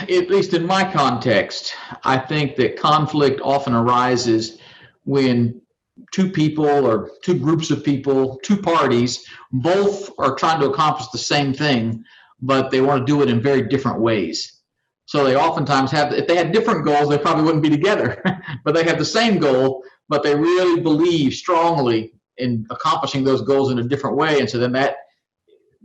at least in my context, I think that conflict often arises when two people or two groups of people, two parties, both are trying to accomplish the same thing, but they want to do it in very different ways. So they oftentimes have, if they had different goals, they probably wouldn't be together, but they have the same goal, but they really believe strongly in accomplishing those goals in a different way. And so then that,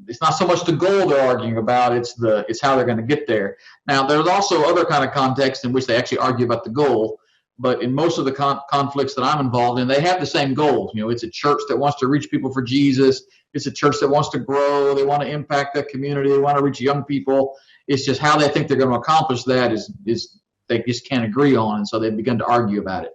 it's not so much the goal they're arguing about, it's how they're going to get there. Now, there's also other kind of contexts in which they actually argue about the goal, but in most of the conflicts that I'm involved in, they have the same goals. You know, it's a church that wants to reach people for Jesus. It's a church that wants to grow. They want to impact the community. They want to reach young people. It's just how they think they're going to accomplish that is they just can't agree on, and so they begin to argue about it.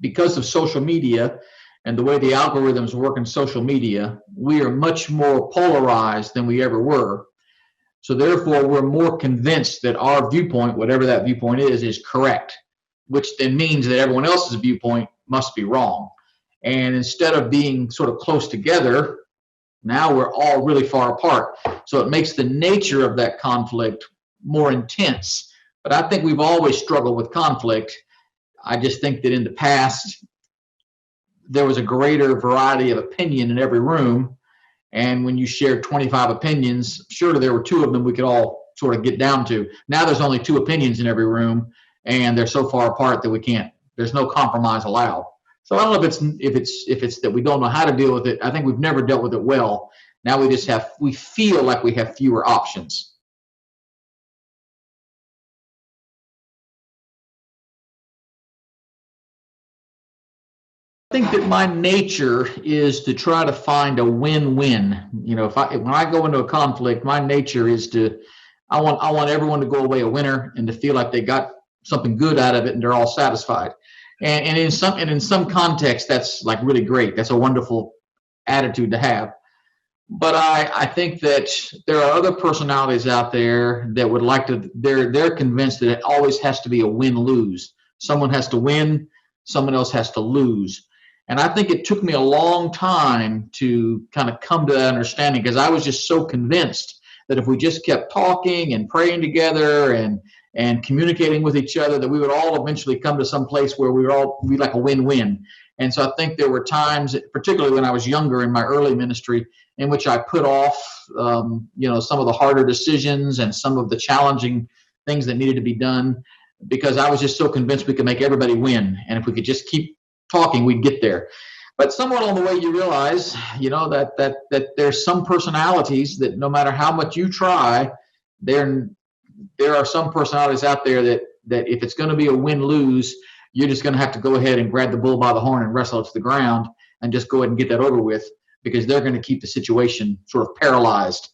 Because of social media and the way the algorithms work in social media, we are much more polarized than we ever were. So therefore, we're more convinced that our viewpoint, whatever that viewpoint is correct, which then means that everyone else's viewpoint must be wrong. And instead of being sort of close together, now we're all really far apart. So it makes the nature of that conflict more intense. But I think we've always struggled with conflict. I just think that in the past, there was a greater variety of opinion in every room. And when you shared 25 opinions, surely there were two of them we could all sort of get down to. Now there's only two opinions in every room, and they're so far apart that there's no compromise allowed. So I don't know if it's that we don't know how to deal with it. I think we've never dealt with it well. Now we feel like we have fewer options. I think that my nature is to try to find a win-win. You know, when I go into a conflict, my nature is I want everyone to go away a winner and to feel like they got something good out of it and they're all satisfied. And in some context, that's like really great. That's a wonderful attitude to have. But I think that there are other personalities out there that would like to. They're convinced that it always has to be a win-lose. Someone has to win, someone else has to lose. And I think it took me a long time to kind of come to that understanding, because I was just so convinced that if we just kept talking and praying together and communicating with each other, that we would all eventually come to some place where we'd like a win-win. And so I think there were times, particularly when I was younger in my early ministry, in which I put off, some of the harder decisions and some of the challenging things that needed to be done, because I was just so convinced we could make everybody win. And if we could just keep talking, we'd get there. But somewhere along the way, you realize, that there's some personalities that no matter how much you try, there are some personalities out there that if it's going to be a win-lose, you're just going to have to go ahead and grab the bull by the horn and wrestle it to the ground and just go ahead and get that over with, because they're going to keep the situation sort of paralyzed.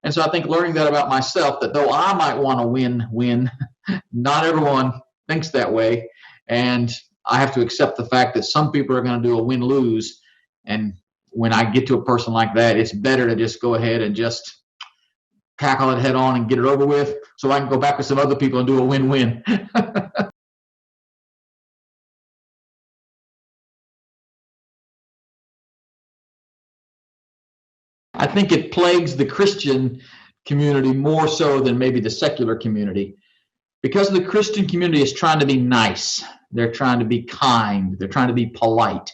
And so I think learning that about myself, that though I might want to win, not everyone thinks that way. And I have to accept the fact that some people are going to do a win-lose. And when I get to a person like that, it's better to just go ahead and just tackle it head on and get it over with, so I can go back with some other people and do a win-win. I think it plagues the Christian community more so than maybe the secular community, because the Christian community is trying to be nice. They're trying to be kind. They're trying to be polite.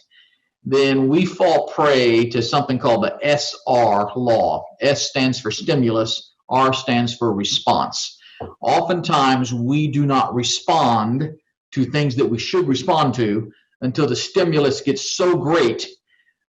Then we fall prey to something called the SR law. S stands for stimulus. R stands for response. Oftentimes, we do not respond to things that we should respond to until the stimulus gets so great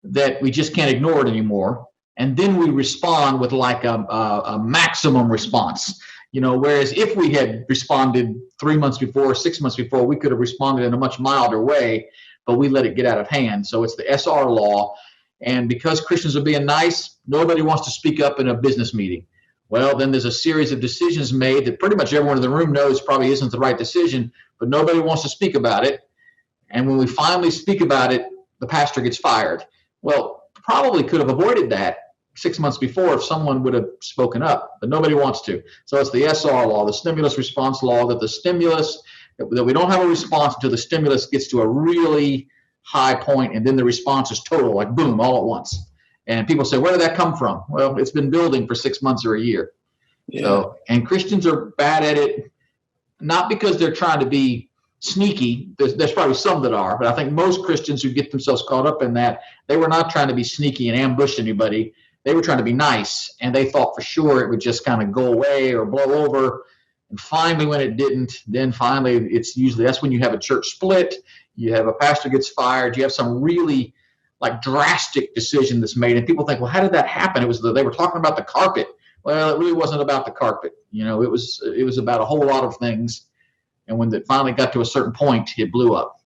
that we just can't ignore it anymore. And then we respond with like a maximum response. Whereas if we had responded 3 months before, 6 months before, we could have responded in a much milder way, but we let it get out of hand. So it's the SR law. And because Christians are being nice, nobody wants to speak up in a business meeting. Well, then there's a series of decisions made that pretty much everyone in the room knows probably isn't the right decision, but nobody wants to speak about it. And when we finally speak about it, the pastor gets fired. Well, probably could have avoided that 6 months before if someone would have spoken up, but nobody wants to. So it's the SR law, the stimulus response law, that we don't have a response until the stimulus gets to a really high point, and then the response is total, like boom, all at once. And people say, where did that come from? Well, it's been building for 6 months or a year. Yeah. So, and Christians are bad at it, not because they're trying to be sneaky. There's probably some that are, but I think most Christians who get themselves caught up in that, they were not trying to be sneaky and ambush anybody. They were trying to be nice, and they thought for sure it would just kind of go away or blow over. And finally, when it didn't, then finally it's usually, that's when you have a church split, you have a pastor gets fired, you have some really like drastic decision that's made, and people think, well, how did that happen? It was they were talking about the carpet. Well, it really wasn't about the carpet. You know, it was about a whole lot of things. And when it finally got to a certain point, it blew up.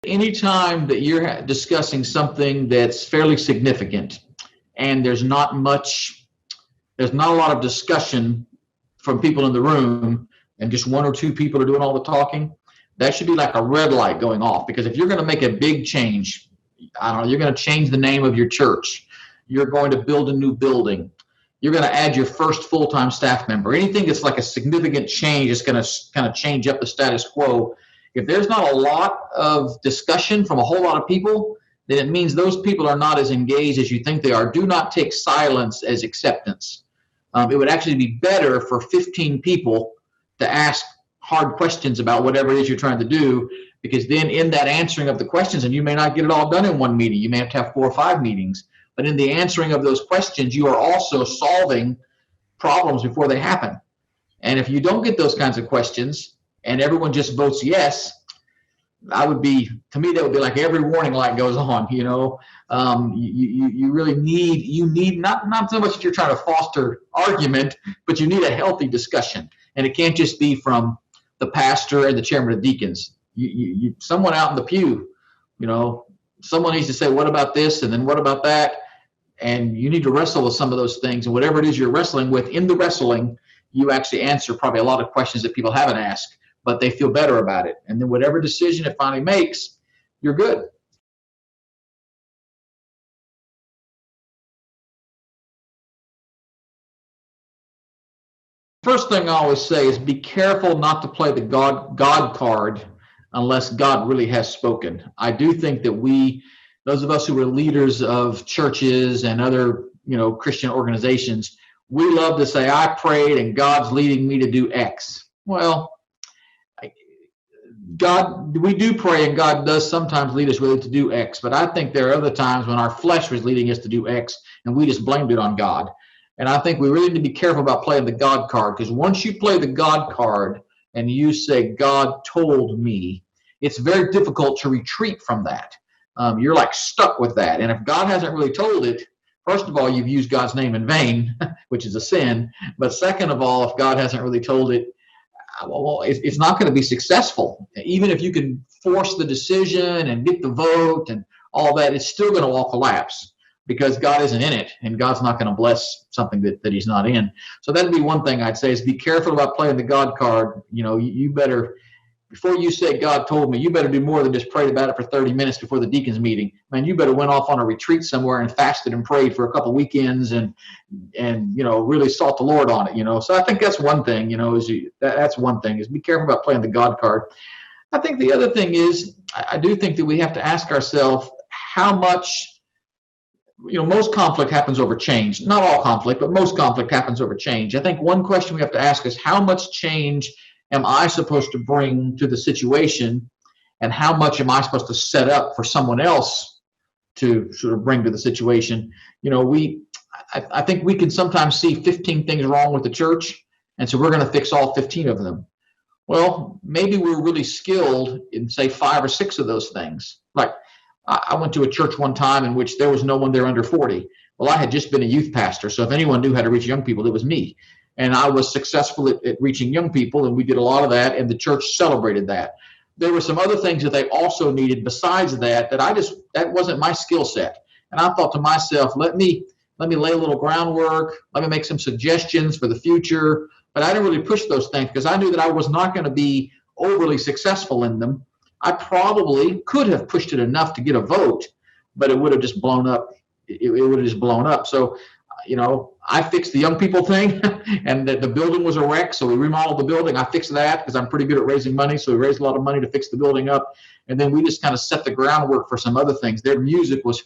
Anytime that you're discussing something that's fairly significant and there's not a lot of discussion from people in the room and just one or two people are doing all the talking, that should be like a red light going off. Because if you're going to make a big change, I don't know, you're going to change the name of your church, you're going to build a new building, you're going to add your first full-time staff member, anything that's like a significant change is going to kind of change up the status quo. If there's not a lot of discussion from a whole lot of people, then it means those people are not as engaged as you think they are. Do not take silence as acceptance. It would actually be better for 15 people to ask hard questions about whatever it is you're trying to do, because then in that answering of the questions, and you may not get it all done in one meeting, you may have to have 4 or 5 meetings, but in the answering of those questions, you are also solving problems before they happen. And if you don't get those kinds of questions and everyone just votes yes, to me, that would be like every warning light goes on, you know. You really need not so much that you're trying to foster argument, but you need a healthy discussion. And it can't just be from the pastor and the chairman of deacons. Someone out in the pew, you know, someone needs to say, what about this? And then what about that? And you need to wrestle with some of those things. And whatever it is you're wrestling with, in the wrestling, you actually answer probably a lot of questions that people haven't asked, but they feel better about it. And then whatever decision it finally makes, you're good. First thing I always say is be careful not to play the God card unless God really has spoken. I do think that those of us who are leaders of churches and other, you know, Christian organizations, we love to say, I prayed and God's leading me to do X. Well, we do pray and God does sometimes lead us really to do X, but I think there are other times when our flesh was leading us to do X and we just blamed it on God. And I think we really need to be careful about playing the God card, because once you play the God card and you say, God told me, it's very difficult to retreat from that. You're like stuck with that. And if God hasn't really told it, first of all, you've used God's name in vain, which is a sin. But second of all, if God hasn't really told it, well, it's not going to be successful. Even if you can force the decision and get the vote and all that, it's still going to all collapse because God isn't in it, and God's not going to bless something that he's not in. So that'd be one thing I'd say, is be careful about playing the God card. You know, you better, before you say God told me, you better do more than just pray about it for 30 minutes before the deacons meeting. Man, you better went off on a retreat somewhere and fasted and prayed for a couple weekends and you know, really sought the Lord on it, you know. So I think that's one thing, you know, that's one thing, is be careful about playing the God card. I think the other thing is, I do think that we have to ask ourselves how much, you know, most conflict happens over change. Not all conflict, but most conflict happens over change. I think one question we have to ask is, how much change am I supposed to bring to the situation, and how much am I supposed to set up for someone else to sort of bring to the situation? You know, I think we can sometimes see 15 things wrong with the church, and so we're going to fix all 15 of them. Well, maybe we're really skilled in, say, 5 or 6 of those things. Like, I went to a church one time in which there was no one there under 40. Well, I had just been a youth pastor, so if anyone knew how to reach young people, it was me. And I was successful at reaching young people, and we did a lot of that, and the church celebrated that. There were some other things that they also needed besides that that wasn't my skill set. And I thought to myself, let me lay a little groundwork, let me make some suggestions for the future. But I didn't really push those things because I knew that I was not going to be overly successful in them. I probably could have pushed it enough to get a vote, but it would have just blown up. It would have just blown up. So I fixed the young people thing, and the building was a wreck, so we remodeled the building. I fixed that because I'm pretty good at raising money, so we raised a lot of money to fix the building up, and then we just kind of set the groundwork for some other things. Their music was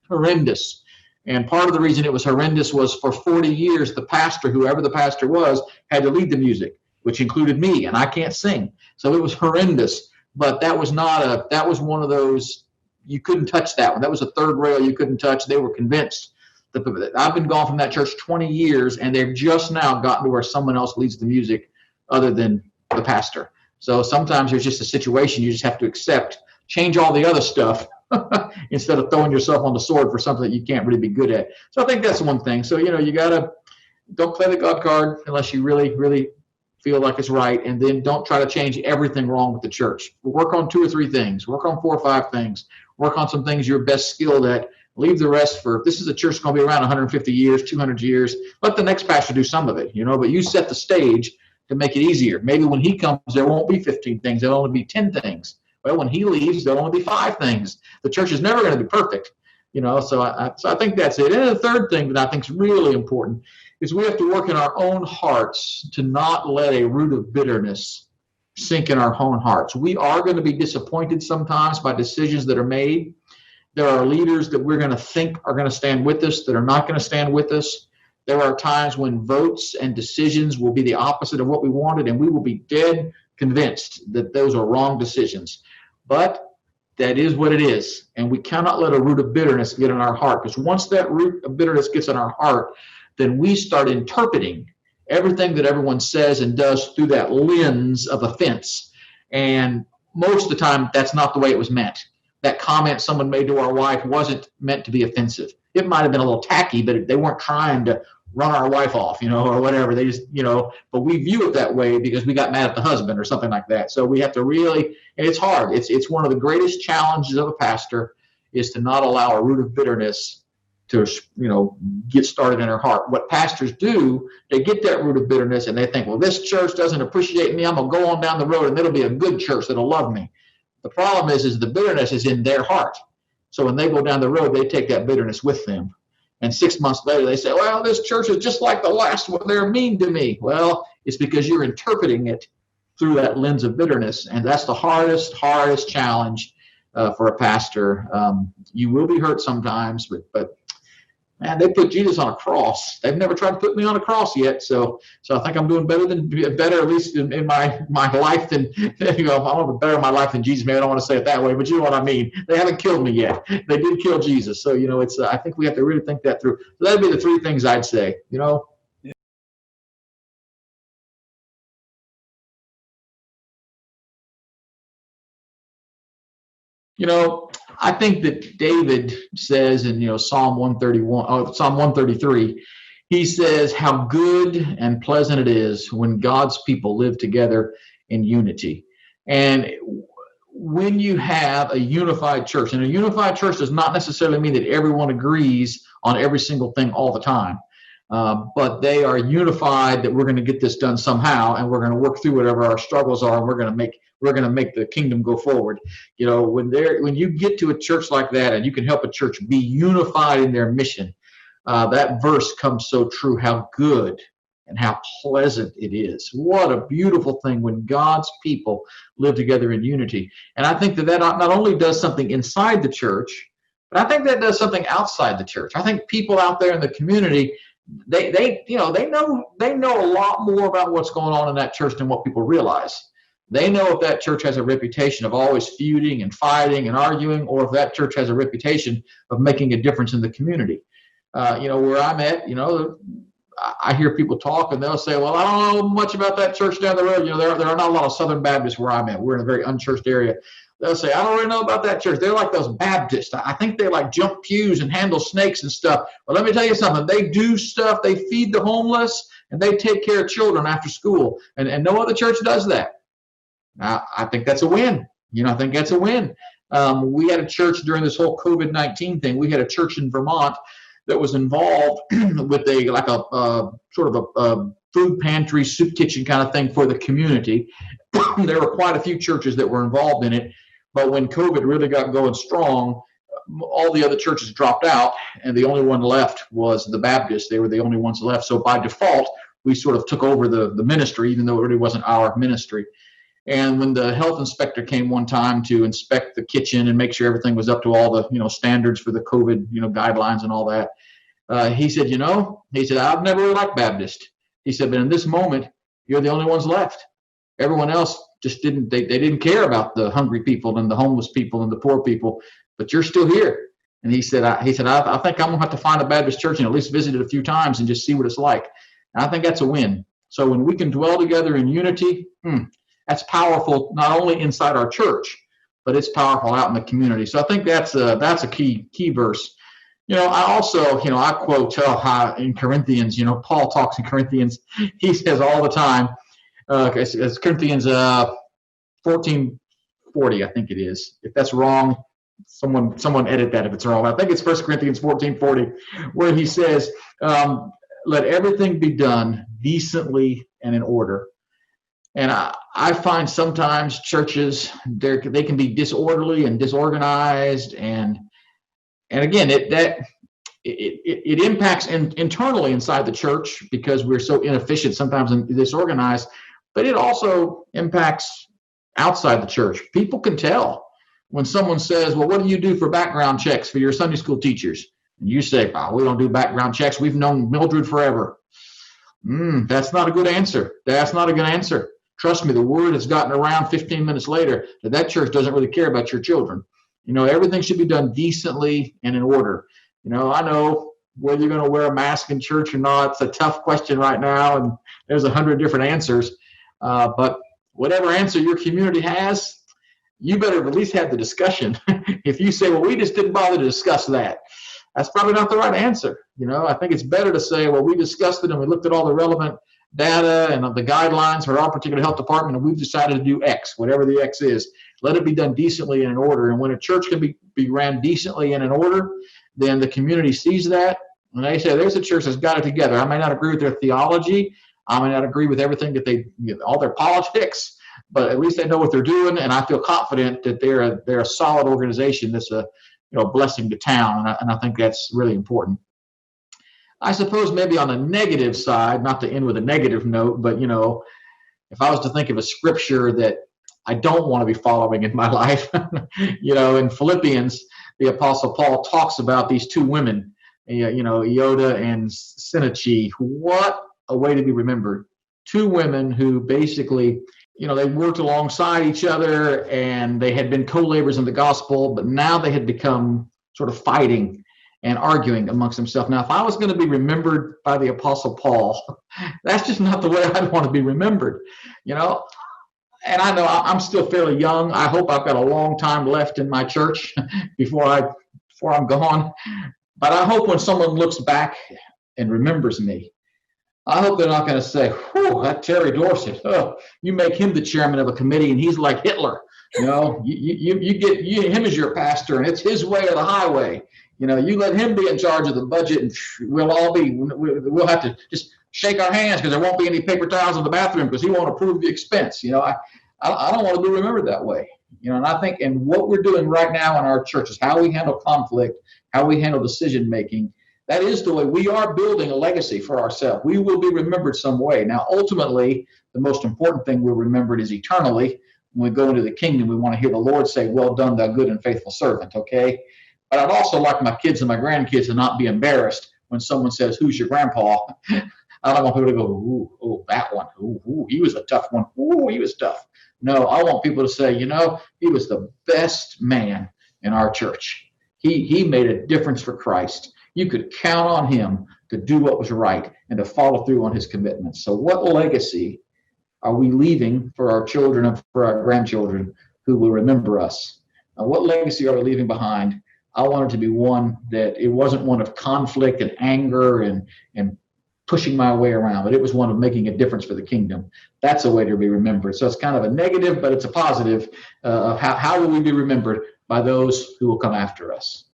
horrendous, and part of the reason it was horrendous was for 40 years, the pastor, whoever the pastor was, had to lead the music, which included me, and I can't sing, so it was horrendous. But that was one of those, you couldn't touch that one. That was a third rail you couldn't touch. They were convinced. I've been gone from that church 20 years, and they've just now gotten to where someone else leads the music other than the pastor. So sometimes there's just a situation you just have to accept, change all the other stuff instead of throwing yourself on the sword for something that you can't really be good at. So I think that's one thing. So, you don't play the God card unless you really, really feel like it's right, and then don't try to change everything wrong with the church. Work on 2 or 3 things. Work on 4 or 5 things. Work on some things you're best skilled at. Leave the rest for, this is a church that's going to be around 150 years, 200 years. Let the next pastor do some of it, but you set the stage to make it easier. Maybe when he comes, there won't be 15 things. There'll only be 10 things. Well, when he leaves, there'll only be 5 things. The church is never going to be perfect, so I think that's it. And the third thing that I think is really important is we have to work in our own hearts to not let a root of bitterness sink in our own hearts. We are going to be disappointed sometimes by decisions that are made. There are leaders that we're going to think are going to stand with us that are not going to stand with us. There are times when votes and decisions will be the opposite of what we wanted, and we will be dead convinced that those are wrong decisions. But that is what it is, and we cannot let a root of bitterness get in our heart, because once that root of bitterness gets in our heart, then we start interpreting everything that everyone says and does through that lens of offense. And most of the time, that's not the way it was meant. That comment someone made to our wife wasn't meant to be offensive. It might have been a little tacky, but they weren't trying to run our wife off, or whatever. They just, but we view it that way because we got mad at the husband or something like that. So we have to really, and it's hard. It's one of the greatest challenges of a pastor is to not allow a root of bitterness to, get started in her heart. What pastors do, they get that root of bitterness and they think, well, this church doesn't appreciate me. I'm going to go on down the road and it'll be a good church that'll love me. The problem is the bitterness is in their heart. So when they go down the road, they take that bitterness with them. And 6 months later, they say, well, this church is just like the last one. They're mean to me. Well, it's because you're interpreting it through that lens of bitterness. And that's the hardest challenge for a pastor. You will be hurt sometimes, but man, they put Jesus on a cross. They've never tried to put me on a cross yet. So I think I'm doing better at least in my life than, I want to better my life than Jesus. Maybe I don't want to say it that way, but you know what I mean. They haven't killed me yet. They did kill Jesus. So, it's, I think we have to really think that through. So that'd be the 3 things I'd say, I think that David says in Psalm 133, he says how good and pleasant it is when God's people live together in unity. And when you have a unified church, and a unified church does not necessarily mean that everyone agrees on every single thing all the time, but they are unified that we're going to get this done somehow, and we're going to work through whatever our struggles are, and we're going to make the kingdom go forward. When you get to a church like that and you can help a church be unified in their mission, that verse comes so true, how good and how pleasant it is. What a beautiful thing when God's people live together in unity. And I think that not only does something inside the church, but I think that does something outside the church. I think people out there in the community, they know a lot more about what's going on in that church than what people realize. They know if that church has a reputation of always feuding and fighting and arguing, or if that church has a reputation of making a difference in the community. Where I'm at, I hear people talk and they'll say, well, I don't know much about that church down the road. There are not a lot of Southern Baptists where I'm at. We're in a very unchurched area. They'll say, I don't really know about that church. They're like those Baptists. I think they like jump pews and handle snakes and stuff. Well, let me tell you something. They do stuff. They feed the homeless and they take care of children after school. And no other church does that. Now, I think that's a win. I think that's a win. We had a church during this whole COVID-19 thing. We had a church in Vermont that was involved with a sort of a food pantry, soup kitchen kind of thing for the community. There were quite a few churches that were involved in it. But when COVID really got going strong, all the other churches dropped out, and the only one left was the Baptists. They were the only ones left. So by default, we sort of took over the ministry, even though it really wasn't our ministry. And when the health inspector came one time to inspect the kitchen and make sure everything was up to all the standards for the COVID guidelines and all that, he said, I've never really liked Baptist. He said, but in this moment, you're the only ones left. Everyone else just didn't. They didn't care about the hungry people and the homeless people and the poor people. But you're still here. And he said, I think I'm gonna have to find a Baptist church and at least visit it a few times and just see what it's like. And I think that's a win. So when we can dwell together in unity, that's powerful, not only inside our church, but it's powerful out in the community. So I think that's a key verse. I also, I quote in Corinthians, Paul talks in Corinthians, he says all the time, it's Corinthians 14:40, I think it is. If that's wrong, someone edit that if it's wrong. I think it's 1 Corinthians 14:40, where he says, let everything be done decently and in order. And I find sometimes churches, they can be disorderly and disorganized, and again, it impacts internally inside the church because we're so inefficient sometimes and disorganized, but it also impacts outside the church. People can tell when someone says, well, what do you do for background checks for your Sunday school teachers? And you say, oh, we don't do background checks. We've known Mildred forever. That's not a good answer. That's not a good answer. Trust me, the word has gotten around 15 minutes later that church doesn't really care about your children. Everything should be done decently and in order. I know whether you're going to wear a mask in church or not, it's a tough question right now, and there's 100 different answers. But whatever answer your community has, you better at least have the discussion. If you say, well, we just didn't bother to discuss that, that's probably not the right answer. I think it's better to say, well, we discussed it and we looked at all the relevant data and the guidelines for our particular health department, and we've decided to do X, whatever the X is. Let it be done decently and in order. And when a church can be ran decently and in order, then the community sees that. And they say, there's a church that's got it together. I may not agree with their theology. I may not agree with everything that all their politics, but at least they know what they're doing. And I feel confident that they're a solid organization that's a blessing to town. And I think that's really important. I suppose maybe on the negative side, not to end with a negative note, but if I was to think of a scripture that I don't want to be following in my life, in Philippians, the Apostle Paul talks about these two women, Ioda and Syntyche. What a way to be remembered. Two women who basically, they worked alongside each other and they had been co-laborers in the gospel, but now they had become sort of fighting and arguing amongst themselves. Now, if I was going to be remembered by the Apostle Paul, that's just not the way I'd want to be remembered, And I know I'm still fairly young. I hope I've got a long time left in my church before I'm gone. But I hope when someone looks back and remembers me, I hope they're not going to say, whew, that Terry Dorsett, you make him the chairman of a committee and he's like Hitler. You get him as your pastor and it's his way or the highway. You let him be in charge of the budget and we'll have to just shake our hands because there won't be any paper towels in the bathroom because he won't approve the expense. I don't want to be remembered that way. And I think, and what we're doing right now in our churches, how we handle conflict, how we handle decision making, that is the way we are building a legacy for ourselves. We will be remembered some way. Now, ultimately, the most important thing we're remembered is eternally. When we go into the kingdom, we want to hear the Lord say, well done, thou good and faithful servant, okay? But I'd also like my kids and my grandkids to not be embarrassed when someone says, who's your grandpa? I don't want people to go, ooh, that one. Ooh, he was a tough one. Ooh, he was tough. No, I want people to say, he was the best man in our church. He made a difference for Christ. You could count on him to do what was right and to follow through on his commitments. So what legacy are we leaving for our children and for our grandchildren who will remember us? What legacy are we leaving behind? I want it to be one that it wasn't one of conflict and anger and pushing my way around, but it was one of making a difference for the kingdom. That's a way to be remembered. So it's kind of a negative, but it's a positive of how will we be remembered by those who will come after us.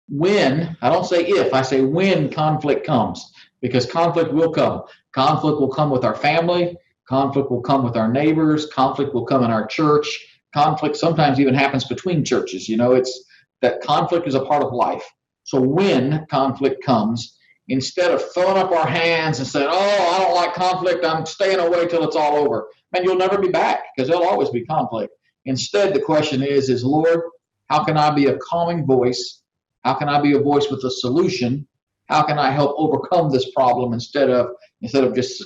When, I don't say if, I say when conflict comes, because conflict will come. Conflict will come with our family. Conflict will come with our neighbors. Conflict will come in our church. Conflict sometimes even happens between churches. It's that conflict is a part of life. So when conflict comes, instead of throwing up our hands and saying, "Oh, I don't like conflict. I'm staying away till it's all over," man, you'll never be back because there'll always be conflict. Instead, the question is, Lord, how can I be a calming voice? How can I be a voice with a solution? How can I help overcome this problem instead of just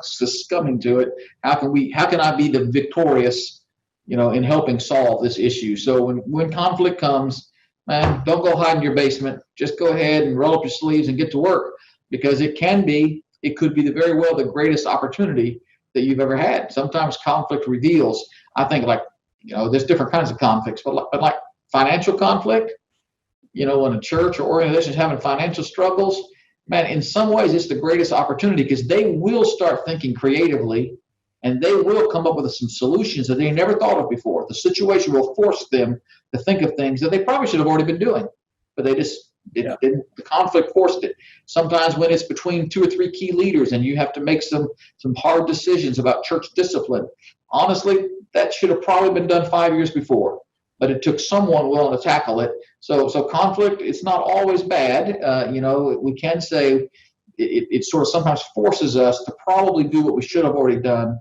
succumbing to it? How can I be the victorious, in helping solve this issue? So when conflict comes, man, don't go hide in your basement. Just go ahead and roll up your sleeves and get to work, because it could be very well the greatest opportunity that you've ever had. Sometimes conflict reveals, I think, there's different kinds of conflicts, but like financial conflict, when a church or organization is having financial struggles, man, in some ways it's the greatest opportunity, because they will start thinking creatively and they will come up with some solutions that they never thought of before. The situation will force them to think of things that they probably should have already been doing, but they just didn't. The conflict forced it. Sometimes when it's between 2 or 3 key leaders and you have to make some hard decisions about church discipline, honestly, that should have probably been done 5 years before, but it took someone willing to tackle it. So conflict, it's not always bad. We can say it sort of sometimes forces us to probably do what we should have already done.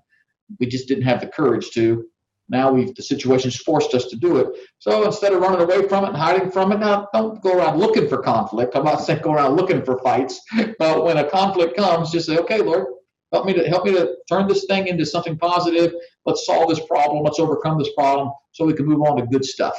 We just didn't have the courage to. Now the situation's forced us to do it. So instead of running away from it and hiding from it, now don't go around looking for conflict. I'm not saying go around looking for fights, but when a conflict comes, just say, "Okay, Lord, help me to turn this thing into something positive. Let's solve this problem. Let's overcome this problem so we can move on to good stuff."